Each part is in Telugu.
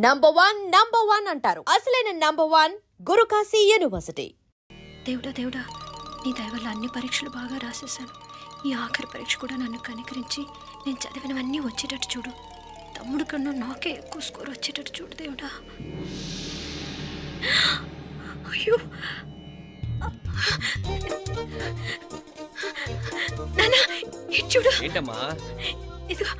నంబర్ వన్ అంటారు. అసలైన నంబర్ వన్ గురుకాశీ యూనివర్సిటీ. దేవుడా దేవుడా, నీ దయ వల్ల అన్ని పరీక్షలు బాగా రాసేసాను. ఈ ఆఖరి పరీక్ష కూడా నన్ను కనికరించి నేను చదివినవన్నీ వచ్చేటట్టు చూడు. తమ్ముడు కన్నా నాకే ఎక్కువ స్కోర్ వచ్చేటట్టు చూడు దేవుడా. అయ్యో నాన్న, ఇది చూడు. ఏంటమ్మా? ఇదిగో.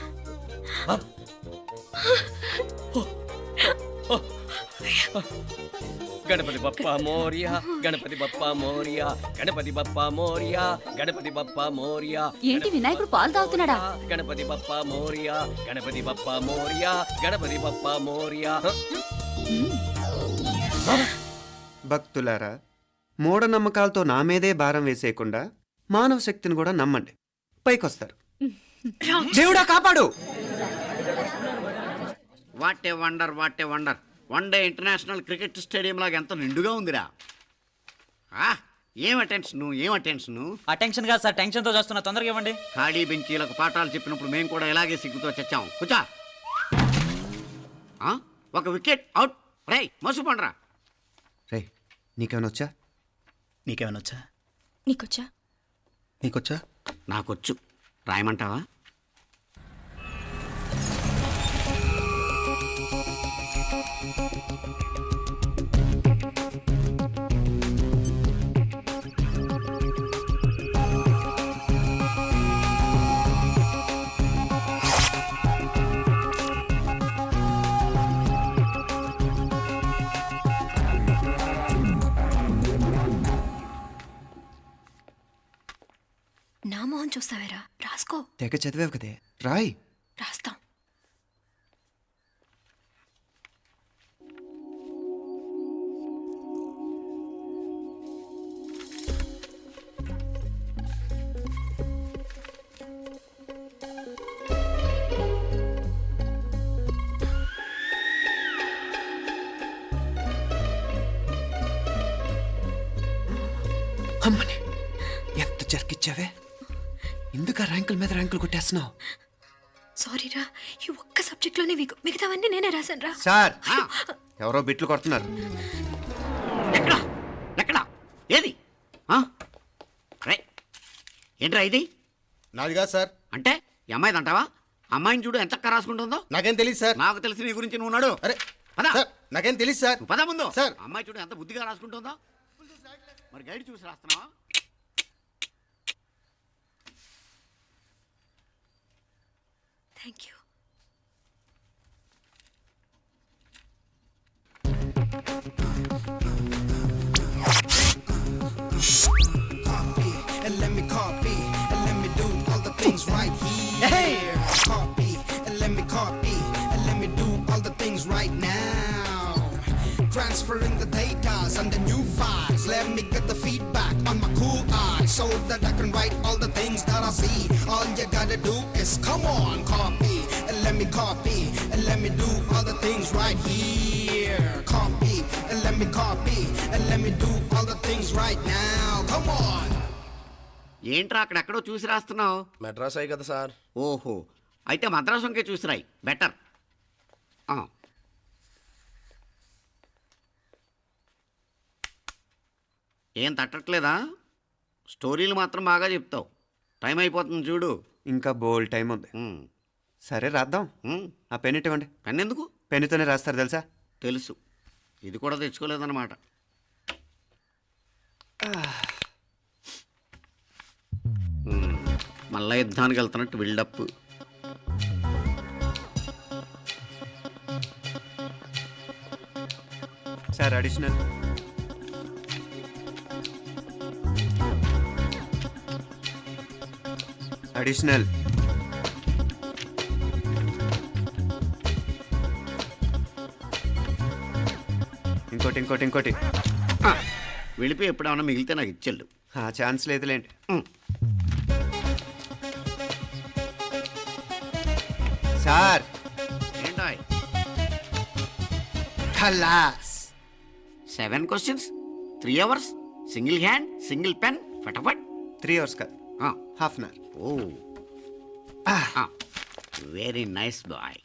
గణపతి బప్పా మోరియా, గణపతి బప్పా మోరియా, గణపతి బప్పా మోరియా, గణపతి బప్పా మోరియా. ఏంటి వినాయకుడు పాలు తాగుతున్నాడా? గణపతి బప్పా మోరియా, గణపతి బప్పా మోరియా, గణపతి బప్పా మోరియా. భక్తులారా, మూఢనమ్మకాలతో నా మీదే భారం వేసేయకుండా మానవ శక్తిని కూడా నమ్మండి, పైకొస్తారు. దేవుడా కాపాడు. What a wonder, what a wonder. One day international cricket stadium లాగా ఎంత నిండుగా ఉందిరా. ఏం అటెన్షను, ఏం అటెన్షను. అటెన్షన్ కాదు సార్, టెన్షన్తో చేస్తున్నా, తొందరగా ఇవ్వండి. ఖాళీ బెంచీలకు పాఠాలు చెప్పినప్పుడు మేము కూడా ఇలాగే సిగ్గుతో చచ్చాం. కూర్చో. ఒక వికెట్ అవుట్. రే మసు పండ్రా. రే నీకేమైనా వచ్చా? నీకేమైనా వచ్చా? నీకొచ్చా? నీకొచ్చా? నాకొచ్చు. రాయమంటావా? నా మొహం చూస్తావేరా, రాసుకో. తెగ చదివావు కదే, రాయ్. రాస్తాం. అమ్మని ఎంత జరికిచ్చావే. ఎందుకు ర్యాంకుల మీద ర్యాంకులు కొట్టేస్తున్నావు? సారీరా, ఈ ఒక్క సబ్జెక్ట్లోనే వీకు, మిగతావన్నీ నేనే రాశాను రా. సార్, ఎవరో బిట్లు కొడుతున్నారు. ఎక్కడా ఎక్కడా ఏది? రే ఏంట్రా ఇది? నాది కాదు సార్. అంటే ఈ అమ్మాయిది అంటావా? అమ్మాయిని చూడు ఎంత రాసుకుంటుందో. నాకేం తెలియదు సార్. నాకు తెలిసి నీ గురించి నువ్వు ఉన్నాడు. అరే పదా సార్, నాకేం తెలియదు సార్. పద ముందు. సార్, అమ్మాయి చూడు ఎంత బుద్ధిగా రాసుకుంటుందో. మరి గైడ్ చూసి రాస్తున్నావా? Thank you. And let me copy, and let me do all the things right here. Copy, and let me copy, and let me do all the things right now. Transferring the data and the new files. Let me get the feedback on my cool eyes so that I can write all the things that I see. All you gotta do is come on, copy, and let me copy, and let me do all the things right here. Copy, and let me copy, and let me do all the things right now. Come on. ఏంట్రా అక్కడెక్కడో చూసి రాస్తున్నావు? మెడ్రాస్ అయ్యి కదా సార్. ఓహో, అయితే మద్రాసు వంకే చూసి రాయి, బెటర్. ఏం తట్టట్లేదా? స్టోరీలు మాత్రం బాగా చెప్తావు. టైం అయిపోతుంది చూడు. ఇంకా బోల్ టైం ఉంది. సరే రాద్దాం. ఆ పెన్ ఇవ్వండి. పెన్ ఎందుకు? పెన్నుతోనే రాస్తారు తెలుసా? తెలుసు. ఇది కూడా తెచ్చుకోలేదన్నమాట. మళ్ళా యుద్ధానికి వెళ్తున్నట్టు బిల్డప్. Sir additional. అడిషనల్. ఇంకోటి ఇంకోటి ఇంకోటి. వెళ్ళిపోయి ఎప్పుడేమన్నా మిగిలితే నాకు ఇచ్చెళ్ళు. ఛాన్స్ లేదులేండి. సార్ ఏంటాయ్? ఖలాస్. 7 questions, 3 hours, single hand, single pen, ఫటాఫట్. 3 hours కాదు, half an hour. Oh, very nice boy.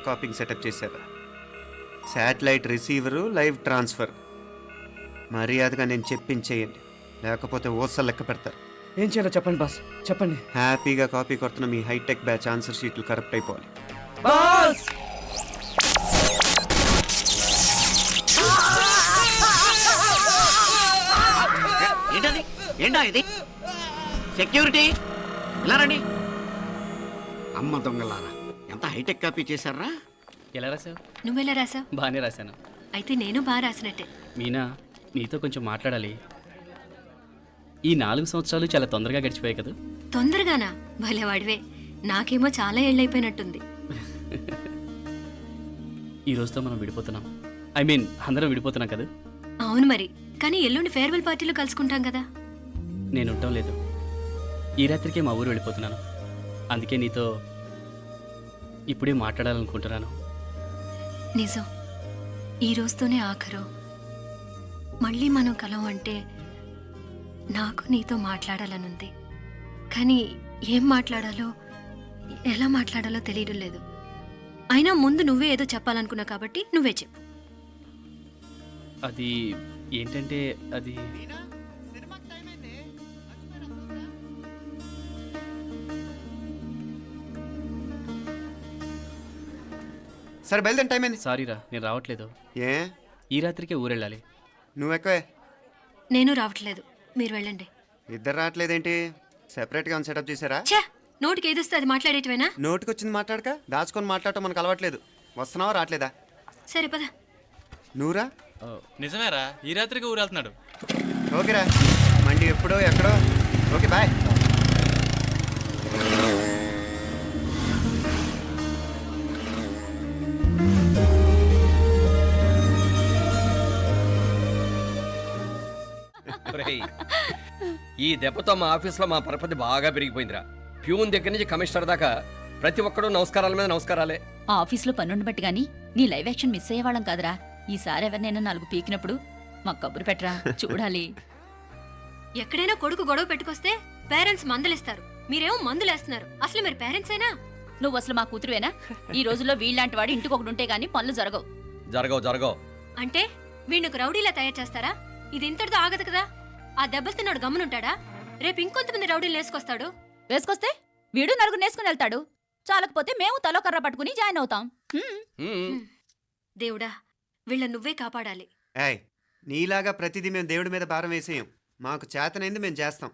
Copying setup చేశారు. Satellite receiver, live transfer. మర్యాదగా నేను చెప్పించేయండి, లేకపోతే ఓసలు లెక్క పెడతారు. ఏం చేయాలో చెప్పండి బాస్, చెప్పండి. హ్యాపీగా కాపీ కొడుతున్న మీ హైటెక్ బ్యాచ్ ఆన్సర్ షీట్లు కరెక్ట్ అయిపోవాలి. బాస్ ఏంటది? ఏంటా ఇది? సెక్యూరిటీ ఇలా రండి. అమ్మ దొంగలారా, ఎంత హైటెక్ కాపీ చేశారా? ఎలా రాసావు? నువ్వెలా రాసావు? బాగానే రాశాను. అయితే నేను బాగా రాసినట్టే. మీనా, నీతో కొంచెం మాట్లాడాలి. ఈ 4 సంవత్సరాలు చాలా తొందరగా గడిచిపోయాయి కదా. తొందరగానా? భలేవాడివే. నాకేమో చాలా ఏళ్ళైపోయినట్టుంది. ఈ రోజుతో మనం విడిపోతున్నాం. ఐ మీన్ అందరం విడిపోతున్నాం కదా. అవును మరి, కానీ ఎల్లుండి ఫేర్వెల్ పార్టీలో కలుసుకుంటాం కదా. నేను ఉండటం లేదు. ఈ రాత్రికే మా ఊరు వెళ్ళిపోతున్నాను. అందుకే నీతో ఇప్పుడే మాట్లాడాలనుకుంటున్నాను. నిజం, ఈ రోజుతోనే ఆఖరు. మళ్ళీ మనం కలం అంటే నాకు నీతో మాట్లాడాలనుంది. కానీ ఏం మాట్లాడాలో, ఎలా మాట్లాడాలో తెలియడం లేదు. అయినా ముందు నువ్వే ఏదో చెప్పాలనుకున్నావు కాబట్టి నువ్వే చెప్పు. అది ఏంటంటే అది సరే బయలుదేరి, టైం అయింది. సారీరా, నేను రావట్లేదు. ఏ ఈ రాత్రికే ఊరెళ్ళాలి. నువ్వు ఎక్కువే. నేను రావట్లేదు, మీరు వెళ్ళండి. ఇద్దరు రావట్లేదేంటి? సెపరేట్గా సెటప్ చేశారా? ఛే, నోటికి ఏదొస్తే అది మాట్లాడేటివేనా? నోటికొచ్చింది మాట్లాడక దాచుకొని మాట్లాడటం మనకు అలవాట్లేదు. వస్తున్నావా రావట్లేదా? సరే పద. నువ్వురా. నిజమేరా, ఈ రాత్రికి ఊరు వెళ్తున్నాడు. ఓకేరా, మండి ఎప్పుడో ఎక్కడో. Okay bye. ఒరేయ్, ఈ దెబ్బతో మా ఆఫీస్లో మా పరపతి బాగా పెరిగిపోయిందిరా. ప్యూన్ దగ్గర నుంచి కమిషనర్ దాకా ప్రతి ఒక్కడు నమస్కారాల మీద నమస్కారాలే. ఆ ఆఫీస్లో పనుండి బట్టి గాని నీ లైవ్ యాక్షన్ మిస్ అయ్యేవాళ్ళం కాదురా. ఈసారి ఎవరినైనా 4 పీకినప్పుడు మాకు కబురు పెట్టరా, చూడాలి. ఎక్కడైనా కొడుకు గొడవ పెట్టుకొస్తే పేరెంట్స్ మందులేస్తారు, మీరేమో మందులేస్తున్నారు. అసలు మీరు పేరెంట్స్ అయినా? నువ్వు అసలు మా కూతురువేనా? ఈ రోజుల్లో వీళ్ళలాంటి వాడు ఇంటికి ఒకటి ఉంటే గానీ పనులు జరగవు. జరగవు. అంటే వీణ్ణకు రౌడీలా తయారు చేస్తారా? ఇది ఇంతటితో ఆగదు కదా. ఆ దెబ్బలు తిన్నాడు గమ్మునుంటాడా? రేపు ఇంకొంతమంది రౌడీలు వేసుకొస్తాడు. వేసుకొస్తే వీడు 4 నేసుకుని వెళ్తాడు. చాలకపోతే మేము తలో కర్ర పట్టుకుని జాయిన్ అవుతాం. దేవుడా, వీళ్ళ నువ్వే కాపాడాలి. ఏయ్, నీలాగా ప్రతిదీ మేము దేవుడి మీద భారం వేసేయం. మాకు చేతనైంది మేము చేస్తాం.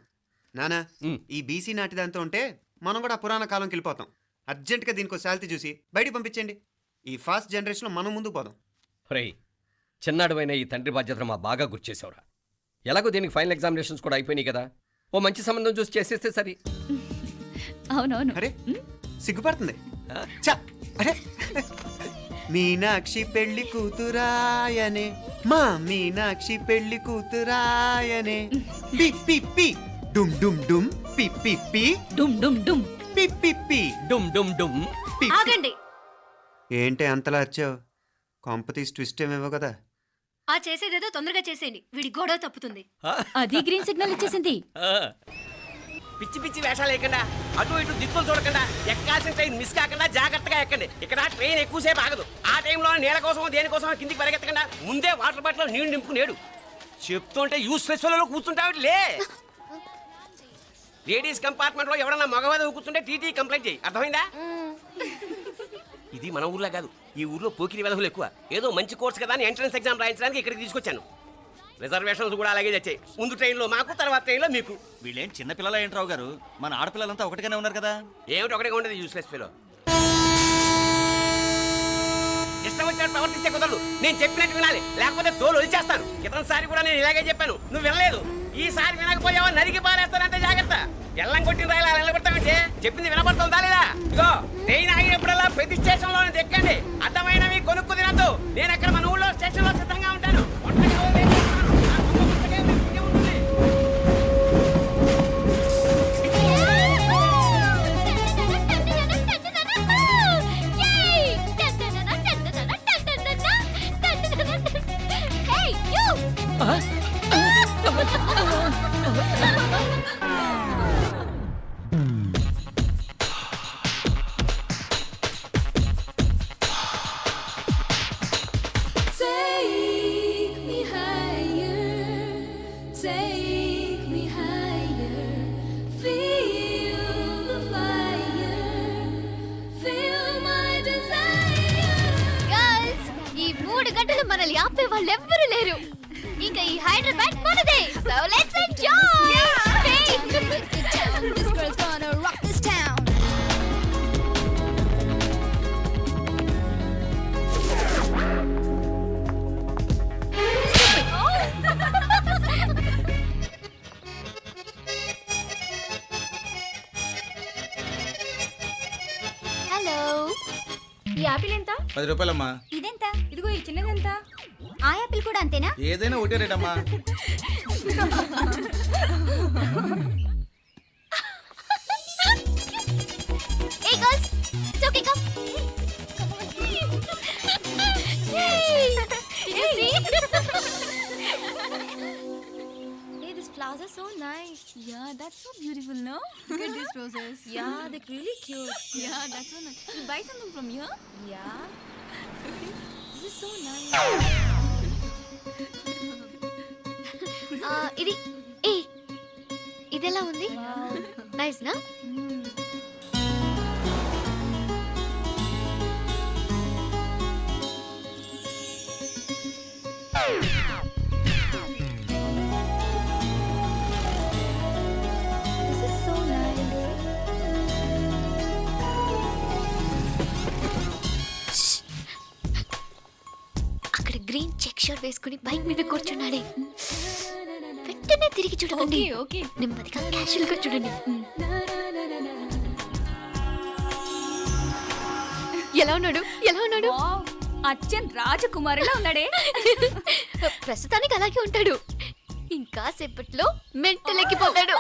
నానా, ఈ బీసీ నాటి దాంతో ఉంటే మనం కూడా పురాణ కాలంకి వెళ్ళిపోతాం. అర్జెంటుగా దీనికి శాలిటీ చూసి బయటికి పంపించండి. ఈ ఫాస్ట్ జనరేషన్లో మనం ముందుకు పోదాం. ఒరేయ్, చిన్నాడువైన ఈ తండ్రి బాధ్యతను మా బాగా గుర్చేసావురా. ఎలాగో దీనికి ఫైనల్ ఎగ్జామినేషన్స్ కూడా అయిపోయినాయి కదా, ఓ మంచి సంబంధం చూసి చేసేస్తే సరి. అవునవును. అరే సిగ్గుపడుతుంది. చ, అరే మీనాక్షి పెళ్లి కూతురాయనే, మా మీనాక్షి పెళ్లి కూతురాయనే. పి పి పి డుమ్ డుమ్ డుమ్ పి పి పి డుమ్ డుమ్ డుమ్. పి పి పి డుమ్ డుమ్ డుమ్. పి. ఆగండి. ఏంటి అంతలా వచ్చావు? కాంపతీస్ ట్విస్ట్ ఏమేవో కదా. ఆ చేసేదేదో తొందరగా చేసేయండి, వీడి గొడవ తప్పుతుంది. అది గ్రీన్ సిగ్నల్ ఇచ్చేసింది. పిచ్చి పిచ్చి వేషాలు వేయకుండా, అటు ఇటు దిక్కులు చూడకుండా, ఎక్కాల్సిన ట్రైన్ మిస్ కాకుండా జాగ్రత్తగా ఎక్కండి. ఇక్కడ ట్రైన్ ఎక్కువసేపు ఆగదు. ఆ టైంలో నీళ్ళ కోసం దేనికోసం కిందికి పరిగెత్తకుండా ముందే వాటర్ బాటిల్ నీళ్లు నింపుకునేడు. చెప్తుంటే యూస్లెస్ లో కూర్చుంటావు. లే, లేడీస్ కంపార్ట్మెంట్ లో ఎవరన్నా మగవాది కూర్చుంటే టీటీ కంప్లైంట్ చేయి. అర్థమైందా? ఇది మన ఊర్లో కాదు, ఈ ఊర్లో పోకిరి వెధవులు ఎక్కువ. ఏదో మంచి కోర్స్ కదా అని ఎంట్రన్స్ ఎగ్జామ్ రాయించడానికి ఇక్కడికి తీసుకొచ్చాను. రిజర్వేషన్స్ కూడా అలాగే వచ్చాయి. ముందు ట్రైన్లో మాకు, తర్వాత ట్రైన్లో మీకు. వీళ్ళేం చిన్నపిల్లల ఏంట్రావు గారు? మన ఆడపిల్లలంతా ఒకటిగానే ఉన్నారు కదా. ఏమిటి ఒకటిగా ఉండదు యూస్లెస్ ఫెలో. ఇష్టం వచ్చినట్టు ప్రవర్తిస్తే కుదరదు. నేను చెప్పినట్టు వినాలి, లేకపోతే తోలు వదిలేస్తాను. ఇతనిసారి కూడా నేను ఇలాగే చెప్పాను, నువ్వు వినలేదు. ఈసారి వినకపోయావా నరికి పారేస్తానంటే జాగ్రత్త. ఎల్లం కొట్టిన రాయలా నిలబడతామంటే చెప్పింది వినపడుతుందా లేదా? ఇగో ట్రైన్ ఆగినప్పుడల్లా ప్రతి స్టేషన్ లో ఎక్కండి. అర్థమైన మీ కొనుక్కు తినద్దు. నేను అక్కడ మన ఊళ్ళో స్టేషన్ లో సిద్ధంగా ఉంటాను. Take me higher, feel the fire, feel my desire. Girls, ఈ 3 గంటలు మనల్ని ఆపే వాళ్ళు ఎవ్వరూ లేరు. ఇక ఈ హైదరాబాద్ మనదే. So let's enjoy. This girl's gonna rock this town. Hello, ఈ యాపిల్ ఎంత? 10 రూపాయలమ్మా. ఇదెంత? ఇదిగో ఈ చిన్నది ఎంత? ఆ యాపిల్ కూడా అంతేనా? ఏదైనా ఒకటే రేట్ అమ్మా. Hey girls, it's okay, come. Yay! Did you see? Hey, these flowers are so nice. Yeah, that's so beautiful, no? Look at these roses. Yeah, they're really cute. Yeah, that's so nice. You buy something from here? Yeah. This is so nice. ఇది ఇదెలా ఉంది? నైస్ నా? This is so nice. అక్కడ గ్రీన్ చెక్ షర్ట్ వేసుకుని బైక్ మీద కూర్చున్నాడే. వెంటనే తిరిగి చూడకండి. ఓకే, నెమ్మదిగా క్యాషువల్ గా చూడండి. ఎలా ఉన్నాడు? ఎలా ఉన్నాడు? అచ్చన్ రాజకుమారిలా ఉన్నాడే. ప్రస్తుతానికి అలాగే ఉంటాడు. ఇంకా సేపట్లో మెంటల్ ఎక్కిపోతాడు.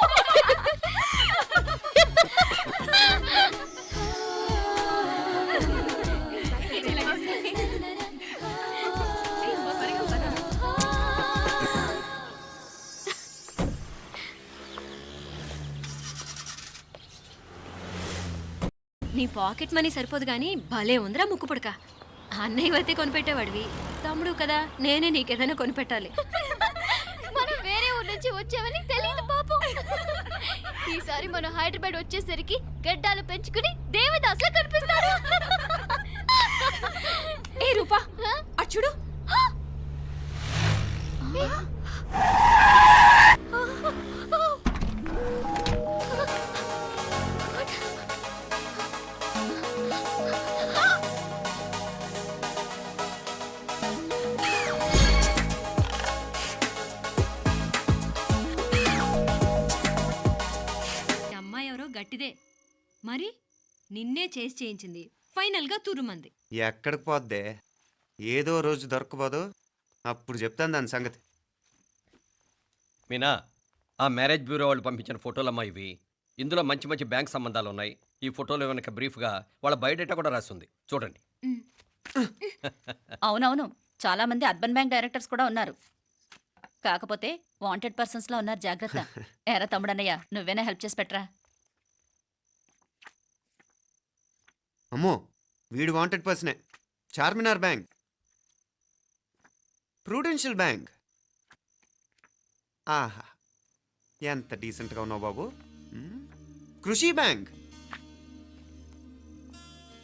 నీ పాకెట్ మనీ సరిపోదు కానీ భలే ఉందిరా ముక్కు పుడక. అన్నయ్య అయితే కొనిపెట్టేవాడివి, తమ్ముడు కదా నేనే నీకేదైనా కొనిపెట్టాలి. మనం వేరే ఊరు నుంచి వచ్చామని తెలియదు పాపం. ఈసారి మనం హైదరాబాద్ వచ్చేసరికి గడ్డాలు పెంచుకుని దేవదాసులా కనిపిస్తారు. ఏ రూపా అచ్చుడు, అమ్మాయి ఎవరో గట్టిదే మరి, నిన్నే చేసి చేయించింది. ఫైనల్ గా తురుమంది. ఎక్కడికి పోద్దే? ఏదో రోజు దొరకపోదు, అప్పుడు చెప్తాను దాని సంగతి. మీనా, ఆ మ్యారేజ్ బ్యూరో వాళ్ళు పంపించిన ఫోటోలమ్మా ఇవి. ఇందులో మంచి మంచి బ్యాంక్ సంబంధాలు ఉన్నాయి. ఈ ఫోటోలో వెనక బ్రీఫ్గా వాళ్ళ బయోడేటా కూడా రాస్తుంది, చూడండి. అవునవును, చాలా మంది అర్బన్ బ్యాంక్ డైరెక్టర్స్ కూడా ఉన్నారు. కాకపోతే వాంటెడ్ పర్సన్స్ లో ఉన్నారు, జాగ్రత్త. ఎరా తమ్ముడన్నయ్య, నువ్వేనా హెల్ప్ చేసి పెట్టరా? అమ్మో, వీడు వాంటెడ్ పర్సనే. Charminar bank, prudential bank. ఆహా, ఎంత డీసెంట్గా ఉన్నావు బాబు. కృషి బ్యాంక్.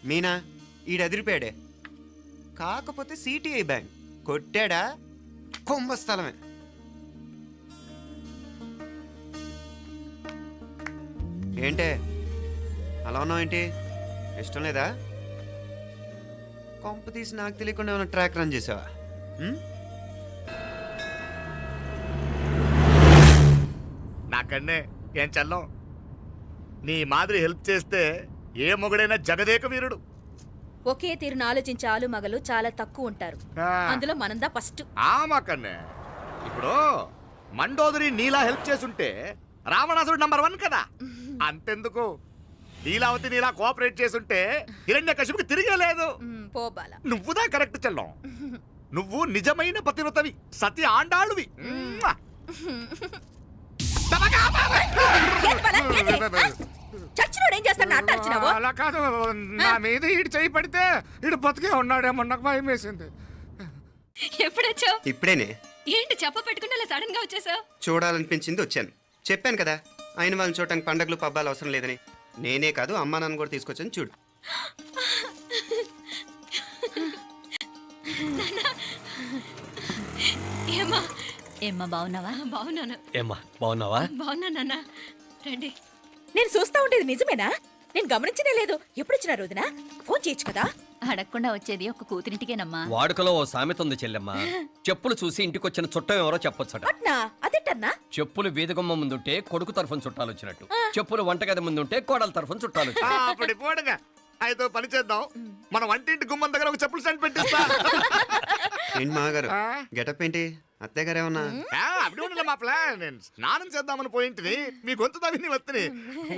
మీనా, ఈడు ఎదిరిపోయాడే. కాకపోతే సిటిఐ బ్యాంక్ కొట్టాడా కుంభస్థలమే. ఏంటే అలా ఉన్నావు? ఏంటి ఇష్టం లేదా? కొంప తీసి నాకు తెలియకుండా ఏమైనా ట్రాక్ రన్ చేసావా? నాకన్నే ఏం చల్లం, నీ మాదిరి హెల్ప్ చేస్తే ఏ మొగుడైనా జగదేక వీరుడు. ఒకే తీరును ఆలోచించే ఆలు మగలు చాలా తక్కువ ఉంటారు. అందులో మనందా ఫస్ట్. మాకన్నే ఇప్పుడు మండోదరి నీలా హెల్ప్ చేసుంటే రావణాసుడు నంబర్ 1 కదా. అంతెందుకు, లీలావతి నీలా కోఆపరేట్ చేసుంటే హిరణ్యకశిపుకి తిరిగే లేదు. పోబాల, నువ్వుదా కరెక్ట్ చెల్లం. నువ్వు నిజమైన పతివ్రతవి, సతి ఆండాళువి. చచ్చినోడు ఏం చేస్తాడు? అట్టాల్చినావు. అలా కాదు, నా మీద ఈడు చేయి పడితే ఈడు బతికే ఉన్నాడేమో నాకు భయం వేసింది. ఎప్పుడొచ్చావు? ఇప్పుడేనే. ఏంటి చెప్ప పెట్టుకుని అలా సడన్ గా వచ్చేసావు? చూడాలనిపించింది వచ్చాను. చెప్పాను కదా ఆయన వాళ్ళని చూడటానికి పండగలు పబ్బాలు అవసరం లేదని. నేనే కాదు అమ్మా నాన్న కూడా తీసుకొచ్చాను చూడు. ఏమ్మా? ఏమ్మా బాగున్నావా? బాగున్నాను. ఏమ్మా బాగున్నావా? బాగున్నా నాన్న. రండి. నేను చూస్తా ఉండేది నిజమేనా? నేను గమనించనే లేదు. ఎప్పుడు వచ్చిన రోజున ఫోన్ చేయొచ్చు కదా. అడగకుండా వచ్చేది ఒక కూతురింటికేనమ్మా. వాడుకలో ఓ సామెత ఉంది చెల్లెమ్మ. చెప్పులు చూసి ఇంటికొచ్చిన చుట్టం ఎవరో చెప్పొచ్చట. అట్నా? అదేంటన్నా? చెప్పులు వీధగుమ్మ ముందుంటే కొడుకు తరఫున చుట్టాలు వచ్చినట్టు, చెప్పులు వంటగది ముందుంటే కోడల తరఫున చుట్టాలు వచ్చినట్టు. అప్పుడు పోడుగా అయితే పని చేద్దాం. మన వంటింటి గుమ్మం దగ్గర ఒక చెప్పులు స్టాండ్ పెట్టిస్తా. ఏంటి మామగారు గెటప్ ఏంటి? అత్తయ్య గారు ఏమన్నా? అప్పుడు ఉండలే మా ప్లాన్. నేను స్నానం చేద్దామని పోయింటిని, మీ గొంతు తవ్వి వస్తుంది.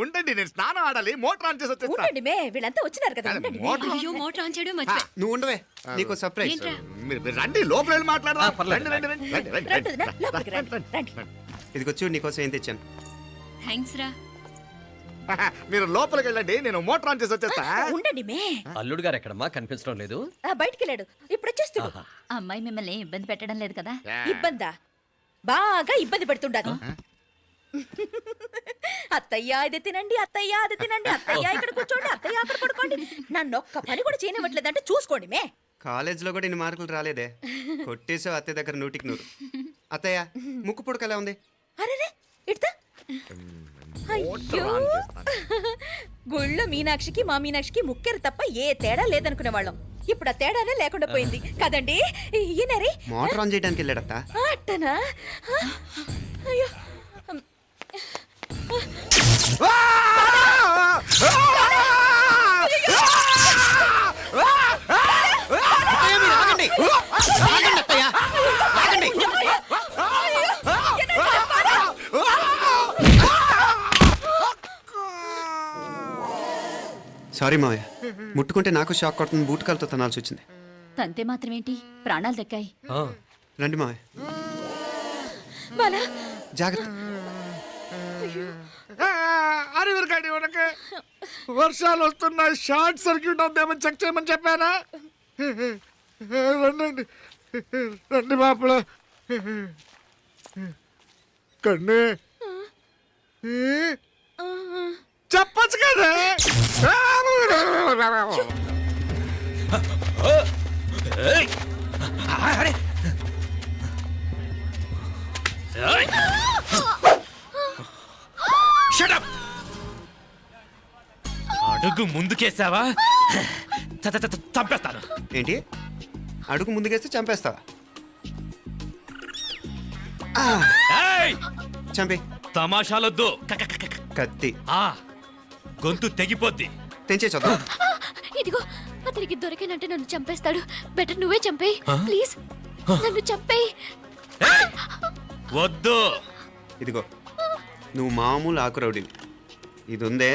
ఉండండి, నేను స్నానం ఆడాలి, మోటార్ ఆన్ చేసి వచ్చేస్తా. ఉండండి మే, వీళ్ళంతా వచ్చినారు కదా. ఉండండి మే. మోటార్ అయ్యో మోటార్ ఆన్ చేయడం మర్చిపోయా. నువ్వు ఉండవే, నీకు సర్ప్రైజ్. ఏంట్రా? మీరు రండి, లోపల వెళ్ళి మాట్లాడదాం. పర్లేదు. రండి, రండి, రండి, రండి, రండి, రండి, రండి. లోపలికి రండి, రండి. ఇదిగో చూడు నీకోసం ఏం తెచ్చాను. థ్యాంక్స్ రా. మీరు లోపలికి వెళ్ళండి, నేను మోటార్ ఆన్ చేసి వచ్చేస్తా. ఉండండి మే. అల్లుడు గారు ఎక్కడమ్మా కనిపించడం లేదు? బయటికి వెళ్ళాడు, ఇప్పుడు వచ్చేస్తాడు. అమ్మాయి మిమ్మల్ని ఇబ్బంది పెట్టడం లేదు కదా? ఇబ్బందా? బాగా ఇబ్బంది పెడుతుండదు. అత్తయ్య ఇది తినండి, అత్తయ్య అది తినండి, అత్తయ్య ఇక్కడ కూర్చోండి, అత్తయ్య అక్కడ పడుకోండి. నన్ను ఒక్క పని కూడా చేయనివ్వట్లేదంటే చూసుకోండి మే. కాలేజీలో కూడా ఇన్ని మార్కులు రాలేదే. కొట్టేసావు అత్తయ్య దగ్గర 100కి 100. అత్తయ్య ముక్కు పుడక ఎలా ఉంది? అరే ఇడతా. అయ్యో, గుళ్ళో మీనాక్షికి మా మీనాక్షికి ముక్కెరు తప్ప ఏ తేడా లేదనుకునే వాళ్ళం. ఇప్పుడు ఆ తేడానే లేకుండా పోయింది కదండి. ఈయనరి మోటార్ ఆన్ చేయడానికి వెళ్ళాడత్త. అట్టనా? అయ్యో సారీ మావయ్య, ముట్టుకుంటే నాకు షాక్ కొడుతుంది. బూటకాలతో తనాల్సి వచ్చింది. తంతే మాత్రమేంటి, ప్రాణాలు దక్కాయి. రండి మావయ్య, బాలా జాగ్రత్త. అరివిరకాడి ఉనకే వర్షాలు వస్తున్నాయి, షార్ట్ సర్క్యూట్ అవుతామని చెక్ చేయమని చెప్పానా? రండి రండి మాపల కన్నే చెప్పచ్చు కదా. అడుగు ముందుకేసావా చంపేస్తాను. ఏంటి? అడుగు ముందుకేస్తే చంపేస్తావా? చంపే. తమాషాలొద్దు. కత్తి గొంతు తెగిపోద్ది. తెంచే చూద్దాం. ఇదిగో అతనికి దొరికినంటే నన్ను చంపేస్తాడు. బెటర్ నువ్వే చంపేయి ప్లీజ్. నన్ను చంపేయి. వద్దు. ఇదిగో నువ్వు మామూలు ఆకు రౌడీని, ఇది ఉందే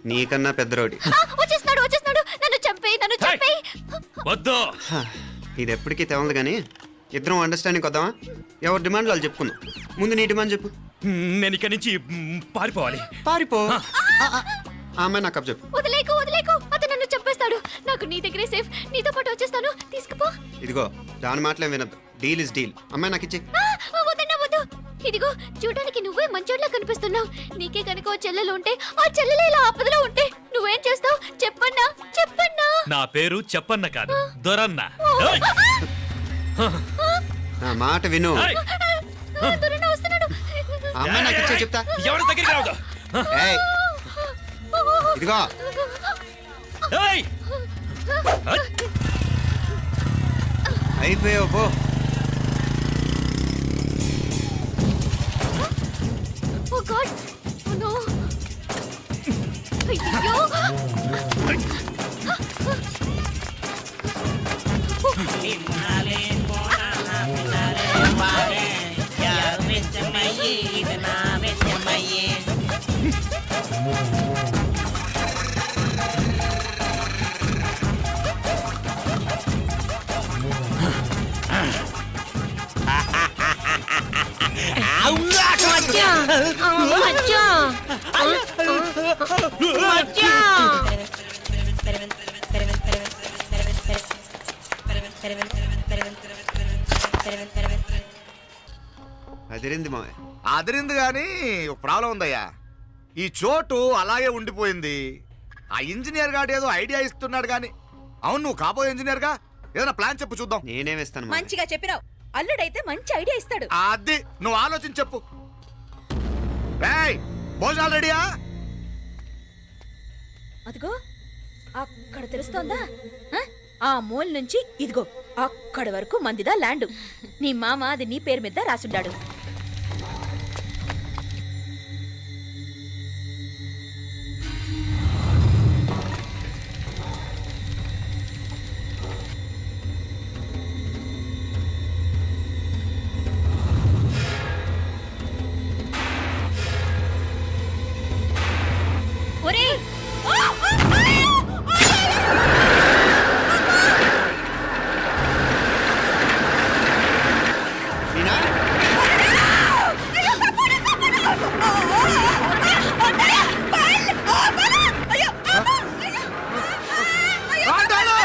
నీకన్నా పెద్ద రౌడీ. వచ్చేస్తున్నాడు నన్ను చంపేయి. వద్దు. ఇది ఎప్పటికీ తెవలదు కానీ ఇద్దరం అండర్స్టాండింగ్ వద్దామా? ఎవరి డిమాండ్లు వాళ్ళు చెప్పుకుందాం. ముందు నీ డిమాండ్ చెప్పు. నేను ఇక్కడి నుంచి పారిపోవాలి. పారిపో. ఆ అమ్మాయి నాకు చెప్పు. వదిలేకు అతను నన్ను చంపేస్తాడు. నాకు నీ దగ్గరే సేఫ్. నీతో పాటు వచ్చేస్తాను, తీసుకుపో. ఇదిగో దాని మాటలే వినద్దు. Deal is deal. అమ్మాయి నాకు ఇచ్చి. వద్దు. ఇదిగో చూడడానికి నువ్వే మంచోడ్లా కనిపిస్తున్నావు. నీకే కనుక ఓ చెల్లెలు ఉంటే, ఆ చెల్లెలు ఇలా ఆపదలో ఉంటే నువ్వేం చేస్తావు? చెప్పన్నా. నా పేరు చెప్పన్న కాదు, దొరన్న. నా మాట విను. దొరన్న వస్తున్నాడు. అమ్మాయి నాకు ఇచ్చే చెప్తా. ఎవరి దగ్గరికి రావద్దు. ఏయ్, ఇదిగో అయిపోయావు పో. Oh God! Oh no! అయ్యో! అదిరింది మావయ్య. అదిరింది కానీ ఒక ప్రాబ్లం ఉందయ్యా. ఈ చోటు అలాగే ఉండిపోయింది. ఆ ఇంజనీర్ గాడు ఏదో ఐడియా ఇస్తున్నాడు కానీ. అవును, నువ్వు కాబోయే ఇంజనీర్గా ఏదైనా ప్లాన్ చెప్పు చూద్దాం. నేనేమిస్తాను మావయ్య. మంచిగా చెప్పినావు. అల్లుడైతే మంచి ఐడియా ఇస్తాడు. అది నువ్వు ఆలోచించి చెప్పు. రేయ్, భోజనాలు రెడీయా? అదిగో అక్కడ తెలుస్తోందా? ఆ మూల నుంచి ఇదిగో అక్కడి వరకు మందిదా ల్యాండ్. నీ మామ అది నీ పేరు మీద రాసుండాడు. ఒరేయ్ మీనా? ఆటోలు!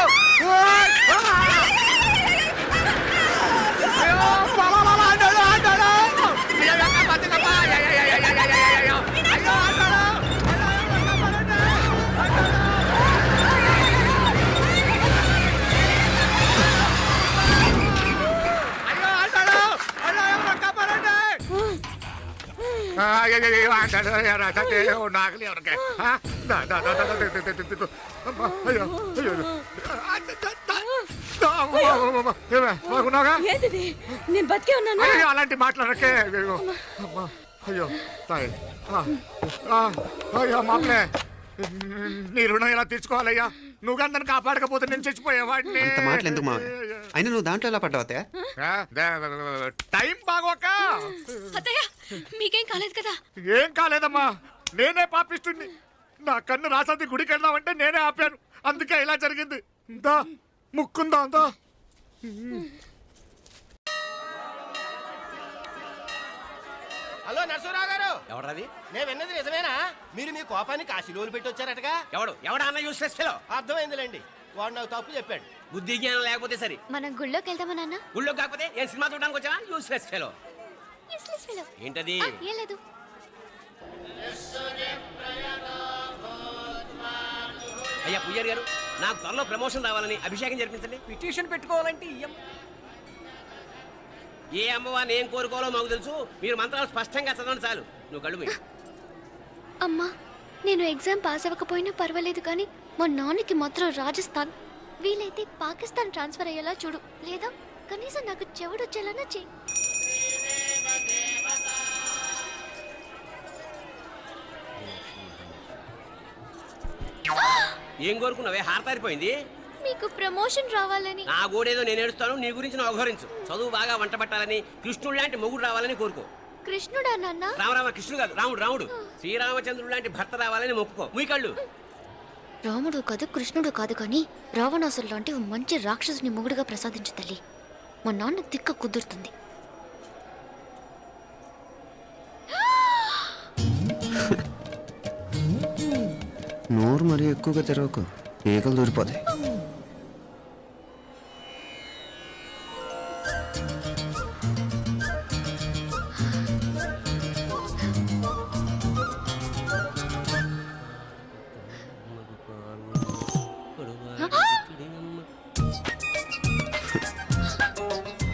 అయ్యో, బాబా, ఆటోలు, ఆటోలు! అయ్యో, బతుకమ్మ! అయ్యో, ఆటోలు! నాగలి ఎవరికే ఏంటిది? నేను బతికే ఉన్నాను. అలాంటి మాట్లాడకే. అయ్యో తాయి, అయ్యో మామలే, నీ రుణం ఎలా తీర్చుకోవాలయ్యా? నువ్వు అందరిని కాపాడకపోతే నేను చచ్చిపోయేవాడిని. అంత మాటలు ఎందుకు మావయ్య? అయినా నువ్వు దాంట్లో ఎలా పడ్డావు అత్తయ్య? టైం బాగోక. అత్తయ్య మీకేం కాలేదు కదా? ఏం కాలేదమ్మా, నేనే పాపిస్తుంది. నా కన్ను రాసాది గుడికి వెళ్దామంటే నేనే ఆపాను. అందుకే ఇలా జరిగింది. దా ముక్కుందా అందా. హలో నరసరావు గారు. ఎవరది? నేను విన్నది నిజమేనా? మీరు మీ కోపాన్ని కాశీలోలు పెట్టి వచ్చారటగా? ఎవడా అన్న యూస్లెస్ ఫెలో? అర్థమైందిలేండి, వాడు నాకు తప్పు చెప్పాడు. బుద్ధి జ్ఞానం లేకపోతే సరే. మనం గుళ్ళోకి వెళ్దామా నాన్న? గుళ్ళో కాకపోతే ఏం సినిమా చూడడానికి వచ్చావా? Useless fellow. ఏంటది? ఏం లేదు. అయ్యా పుయ్యర్ గారు, నాకు త్వరలో ప్రమోషన్ రావాలని అభిషేకం జరిపించండి. పిటిషన్ పెట్టుకోవాలంటే ఏ అమ్మవారిని ఏం కోరుకోవాలో మాకు తెలుసు. మీరు మంత్రాలు స్పష్టంగా చదవండి చాలు. నువ్వు కళ్ళు మూయి. అమ్మా, నేను ఎగ్జామ్ పాస్ అవ్వకపోయినా పర్వాలేదు కానీ మా నాన్నకి మాత్రం రాజస్థాన్, వీలైతే పాకిస్తాన్ ట్రాన్స్ఫర్ అయ్యేలా చూడు. లేదా కనీసం నాకు చెవుడు వచ్చేలానా చెయ్యి. ఏం కోరుకున్నావే? హారతారిపోయింది. మీకు ప్రమోషన్ రావాలని. నా గోడేదో నేను ఏడుస్తాను, నీ గురించి నువ్వు అవహరించు. చదువు బాగా వంట పట్టాలని, కృష్ణుడు లాంటి మొగుడు రావాలని కోరుకో. కృష్ణుడా నాన్న? రామరామ కృష్ణుడు కాదు, రాముడు. రాముడు శ్రీరామచంద్రుడు లాంటి భర్త రావాలని మొక్కుకో. మీ కళ్ళు. రాముడు కాదు కృష్ణుడు కాదు కానీ రావణాసురు లాంటి ఓ మంచి రాక్షసుని మొగుడుగా ప్రసాదించు తల్లి. మా నాన్న తిక్క కుదురుతుంది. నోరు మరీ ఎక్కువగా తెరవకు, ఈకలు దూరిపోతాయి.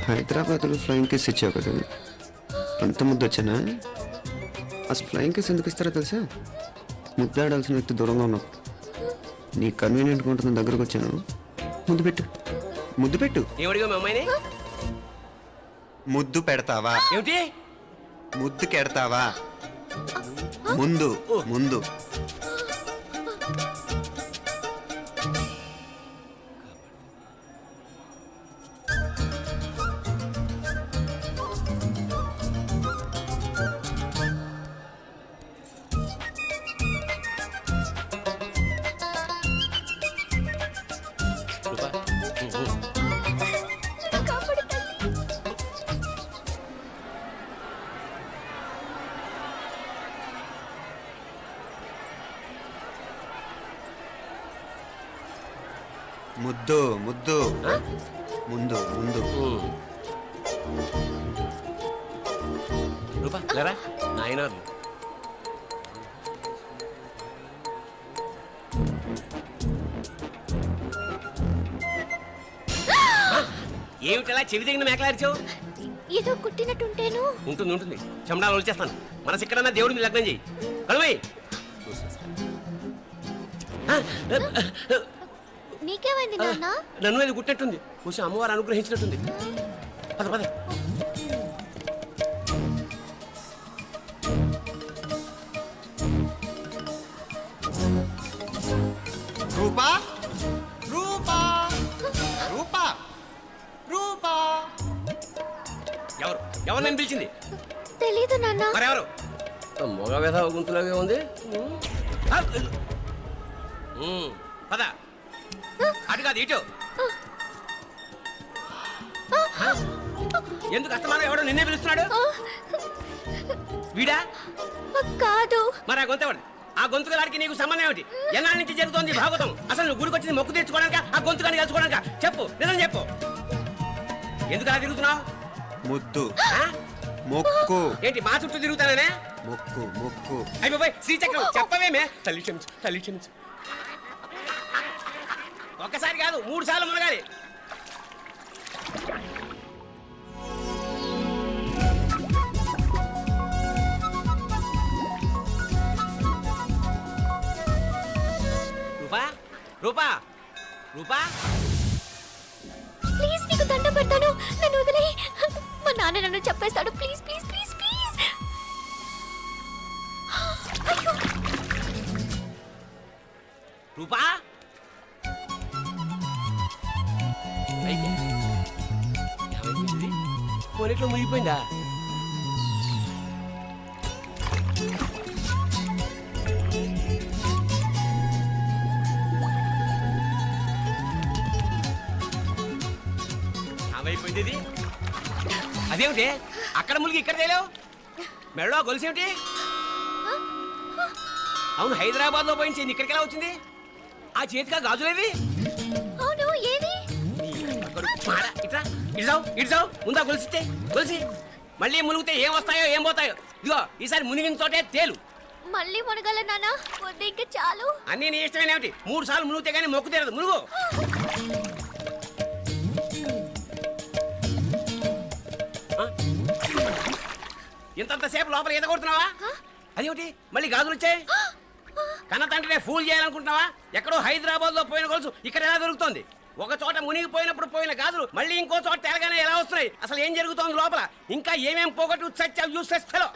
హైదరాబాద్లో ఫ్లయింగ్ కిస్ ఇచ్చావు కదా, అంత ముద్దు వచ్చానా? అసలు ఫ్లయింగ్ కిస్ ఎందుకు ఇస్తారో తెలుసా? ముద్దాడాల్సిన వ్యక్తి దూరంగా ఉన్నావు. నీ కన్వీనియంట్గా ఉంటుంది, దగ్గరకు వచ్చాను. ముద్దు పెట్టు, ముద్దు పెట్టు. ఏమడిగా మీ అమ్మాయిని? ముద్దు పెడతావా? ఏమిటి? ముద్దు కెడతావా? ముందు ముందు. ముద్దు ముద్దు ముందు ముందు. రూపా లేరా నాయన ఏమిటలా చెవి దగ్గర మేకలారిచావు? ఏదో కుట్టినట్టుంటేను. ఉంటుంది ఉంటుంది చెమడాలు వచ్చేస్తాను. మనసు ఎక్కడన్నా దేవుడి మీద లగ్నం చేయి. కలువై నీకేమైంది నాన్న? నన్ను అది గుట్టినట్టుంది. కొంచెం అమ్మవారు అనుగ్రహించినట్టుంది. పద పద. రూపా రూపా రూపా రూపా ఎవరు ఎవరు నేను పిలిచింది? తెలీదు నాన్న. మరెవరు? మొగ వ్యధ గుంతులాగే ఉంది. పద అటు కాదు ఇటు. ఎందుకు అస్తమానం ఎవడో నిన్నే పిలుస్తున్నాడు? వీడా కాదు. మరి ఆ గొంతు ఎవడు? ఆ గొంతు గారికి నీకు సంబంధం ఏమిటి? ఎన్నాళ్ళ నుంచి జరుగుతోంది భాగవతం? అసలు నువ్వు గుడికి వచ్చింది మొక్కు తీర్చుకోవడానిక ఆ గొంతు కానీ కలుసుకోవడానిక? చెప్పు, నిజం చెప్పు. ఎందుకు అలా తిరుగుతున్నావు? ముద్దు మొక్కు. ఏంటి మా చుట్టూ తిరుగుతానే? మొక్కు మొక్కు. అయిపోయి శ్రీచక్రం చెప్పవేమే? తల్లి క్షమించు, తల్లి క్షమించు. ఒక్కసారి కాదు 3 సార్లు మునగాలి. రూపా రూపా రూపా ప్లీజ్ నీకు దండం పెడతాను, నన్ను వదిలేయ్. మా నాన్న నన్ను చెప్పేస్తాడు. Please please please please. అయ్యో. రూపా పోనీట్లో మునిగిపోయిందా? ఏమైపోయింది ఇది? అదేమిటి అక్కడ మునిగి ఇక్కడ తేలేవు? మెడలో గొలుసేమిటి? అవును, హైదరాబాద్ లో పోయించింది, ఇక్కడికి ఎలా వచ్చింది? ఆ చేతిగా గాజులేవి? అవును, ఏవి? ఇట్రా ఇడ్సావు ముందా గొలిసితే గొలిసి మళ్ళీ మునిగితే ఏం వస్తాయో ఏం పోతాయో. ఇదిగో ఈసారి మునిగిన చోటే తేలు. మళ్ళీ మునగల నాన్న, వద్దు ఇంకా చాలు. అన్నీ నీ ఇష్టమైన ఏమిటి? 3 సార్లు మునిగితే కానీ మొక్కు తీరదు. మునుగు. ఇంతంతసేపు లోపల ఈత కొడుతున్నావా? అదేమిటి మళ్ళీ గాజులు వచ్చాయి? కన్న తండ్రినే ఫూల్ చేయాలనుకుంటున్నావా? ఎక్కడో హైదరాబాద్ లో పోయిన గొలుసు ఇక్కడ ఎలా దొరుకుతుంది? ఒక చోట మునిగిపోయినప్పుడు పోయిన గాజులు మళ్ళీ ఇంకో చోట తేలగానే ఎలా వస్తున్నాయి? అసలు ఏం జరుగుతోంది లోపల? ఇంకా ఏమేం పోగొట్టు చచ్చావు యూస్లెస్ ఫెలో.